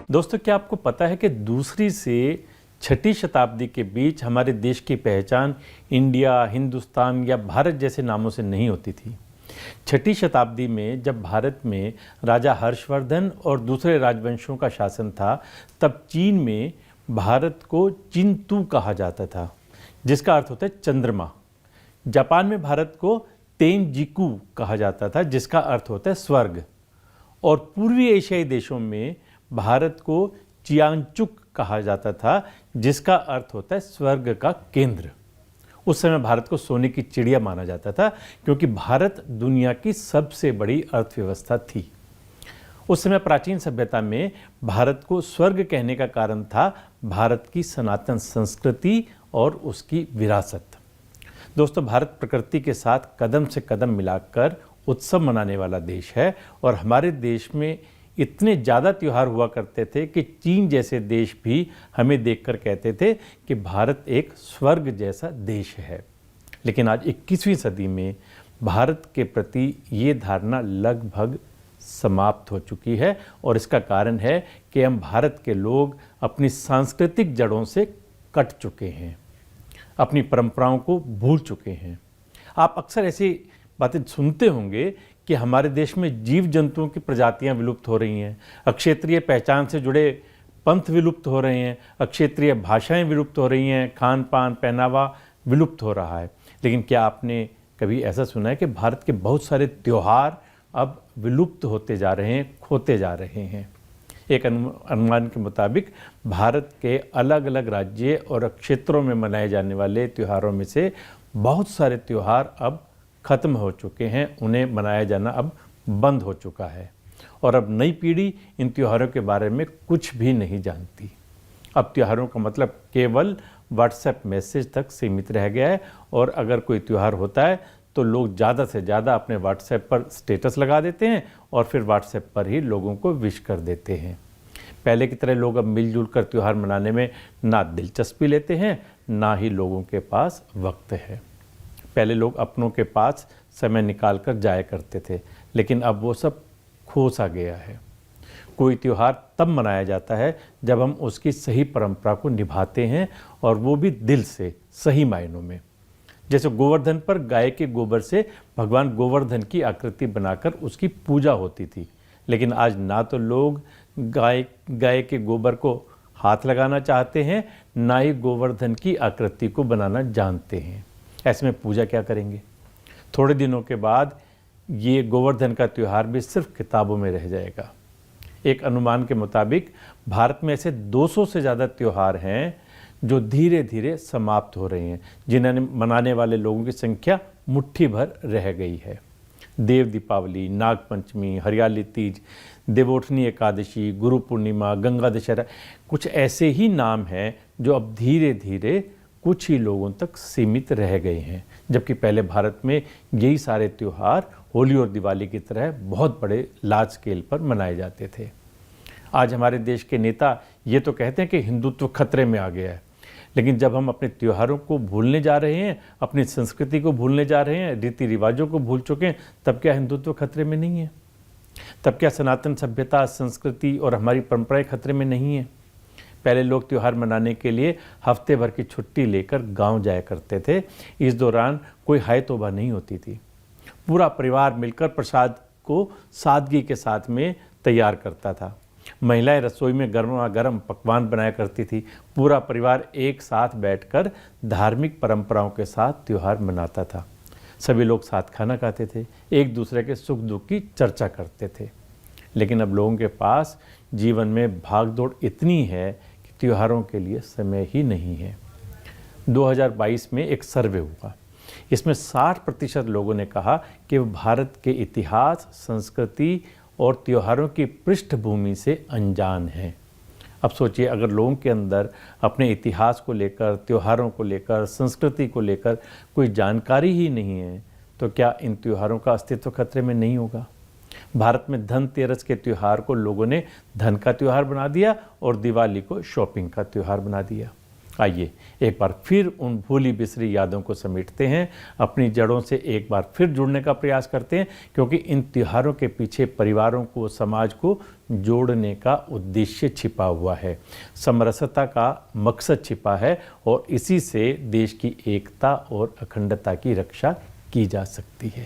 दोस्तों, क्या आपको पता है कि दूसरी से छठी शताब्दी के बीच हमारे देश की पहचान इंडिया, हिंदुस्तान या भारत जैसे नामों से नहीं होती थी। छठी शताब्दी में जब भारत में राजा हर्षवर्धन और दूसरे राजवंशों का शासन था, तब चीन में भारत को चिंतू कहा जाता था, जिसका अर्थ होता है चंद्रमा। जापान में भारत को तेंजिकू कहा जाता था, जिसका अर्थ होता है स्वर्ग। और पूर्वी एशियाई देशों में भारत को चियांगचुक कहा जाता था, जिसका अर्थ होता है स्वर्ग का केंद्र। उस समय भारत को सोने की चिड़िया माना जाता था, क्योंकि भारत दुनिया की सबसे बड़ी अर्थव्यवस्था थी। उस समय प्राचीन सभ्यता में भारत को स्वर्ग कहने का कारण था भारत की सनातन संस्कृति और उसकी विरासत। दोस्तों, भारत प्रकृति के साथ कदम से कदम मिलाकर उत्सव मनाने वाला देश है, और हमारे देश में इतने ज़्यादा त्यौहार हुआ करते थे कि चीन जैसे देश भी हमें देखकर कहते थे कि भारत एक स्वर्ग जैसा देश है। लेकिन आज 21वीं सदी में भारत के प्रति ये धारणा लगभग समाप्त हो चुकी है, और इसका कारण है कि हम भारत के लोग अपनी सांस्कृतिक जड़ों से कट चुके हैं, अपनी परंपराओं को भूल चुके हैं। आप अक्सर ऐसी बातें सुनते होंगे कि हमारे देश में जीव जंतुओं की प्रजातियां विलुप्त हो रही हैं, अक्षेत्रीय पहचान से जुड़े पंथ विलुप्त हो रहे हैं, अक्षेत्रीय भाषाएं विलुप्त हो रही हैं, खान पान पहनावा विलुप्त हो रहा है। लेकिन क्या आपने कभी ऐसा सुना है कि भारत के बहुत सारे त्यौहार अब विलुप्त होते जा रहे हैं, खोते जा रहे हैं? एक अनुमान के मुताबिक भारत के अलग अलग राज्य और क्षेत्रों में मनाए जाने वाले त्योहारों में से बहुत सारे त्यौहार अब खत्म हो चुके हैं, उन्हें मनाया जाना अब बंद हो चुका है। और अब नई पीढ़ी इन त्योहारों के बारे में कुछ भी नहीं जानती। अब त्योहारों का मतलब केवल व्हाट्सएप मैसेज तक सीमित रह गया है, और अगर कोई त्यौहार होता है तो लोग ज़्यादा से ज़्यादा अपने व्हाट्सएप पर स्टेटस लगा देते हैं और फिर व्हाट्सएप पर ही लोगों को विश कर देते हैं। पहले की तरह लोग अब मिलजुल कर त्यौहार मनाने में ना दिलचस्पी लेते हैं, ना ही लोगों के पास वक्त है। पहले लोग अपनों के पास समय निकाल कर जाया करते थे, लेकिन अब वो सब खो सा गया है। कोई त्यौहार तब मनाया जाता है जब हम उसकी सही परंपरा को निभाते हैं, और वो भी दिल से, सही मायनों में। जैसे गोवर्धन पर गाय के गोबर से भगवान गोवर्धन की आकृति बनाकर उसकी पूजा होती थी, लेकिन आज ना तो लोग गाय के गोबर को हाथ लगाना चाहते हैं, ना ही गोवर्धन की आकृति को बनाना जानते हैं। ऐसे में पूजा क्या करेंगे? थोड़े दिनों के बाद ये गोवर्धन का त्यौहार भी सिर्फ किताबों में रह जाएगा। एक अनुमान के मुताबिक भारत में ऐसे 200 से ज़्यादा त्यौहार हैं जो धीरे धीरे समाप्त हो रहे हैं, जिन्हें मनाने वाले लोगों की संख्या मुट्ठी भर रह गई है। देव दीपावली, नाग पंचमी, हरियाली तीज, देवोठनी एकादशी, गुरु पूर्णिमा, गंगा दशहरा, कुछ ऐसे ही नाम हैं जो अब धीरे धीरे कुछ ही लोगों तक सीमित रह गए हैं। जबकि पहले भारत में यही सारे त्यौहार होली और दिवाली की तरह बहुत बड़े लार्ज स्केल पर मनाए जाते थे। आज हमारे देश के नेता ये तो कहते हैं कि हिंदुत्व खतरे में आ गया है, लेकिन जब हम अपने त्योहारों को भूलने जा रहे हैं, अपनी संस्कृति को भूलने जा रहे हैं, रीति रिवाजों को भूल चुके हैं, तब क्या हिंदुत्व खतरे में नहीं है? तब क्या सनातन सभ्यता, संस्कृति और हमारी परंपराएं खतरे में नहीं है? पहले लोग त्यौहार मनाने के लिए हफ्ते भर की छुट्टी लेकर गांव जाया करते थे। इस दौरान कोई हाय तौबा नहीं होती थी। पूरा परिवार मिलकर प्रसाद को सादगी के साथ में तैयार करता था। महिलाएं रसोई में गर्मा गर्म पकवान बनाया करती थी। पूरा परिवार एक साथ बैठकर धार्मिक परंपराओं के साथ त्यौहार मनाता था। सभी लोग साथ खाना खाते थे, एक दूसरे के सुख दुख की चर्चा करते थे। लेकिन अब लोगों के पास जीवन में भागदौड़ इतनी है कि त्योहारों के लिए समय ही नहीं है। 2022 में एक सर्वे हुआ, इसमें 60% लोगों ने कहा कि वो भारत के इतिहास, संस्कृति और त्योहारों की पृष्ठभूमि से अनजान हैं। अब सोचिए, अगर लोगों के अंदर अपने इतिहास को लेकर, त्योहारों को लेकर, संस्कृति को लेकर कोई जानकारी ही नहीं है, तो क्या इन त्योहारों का अस्तित्व खतरे में नहीं होगा? भारत में धनतेरस के त्यौहार को लोगों ने धन का त्यौहार बना दिया और दिवाली को शॉपिंग का त्यौहार बना दिया। आइए एक बार फिर उन भूली बिसरी यादों को समेटते हैं, अपनी जड़ों से एक बार फिर जुड़ने का प्रयास करते हैं, क्योंकि इन त्योहारों के पीछे परिवारों को, समाज को जोड़ने का उद्देश्य छिपा हुआ है, समरसता का मकसद छिपा है और इसी से देश की एकता और अखंडता की रक्षा की जा सकती है।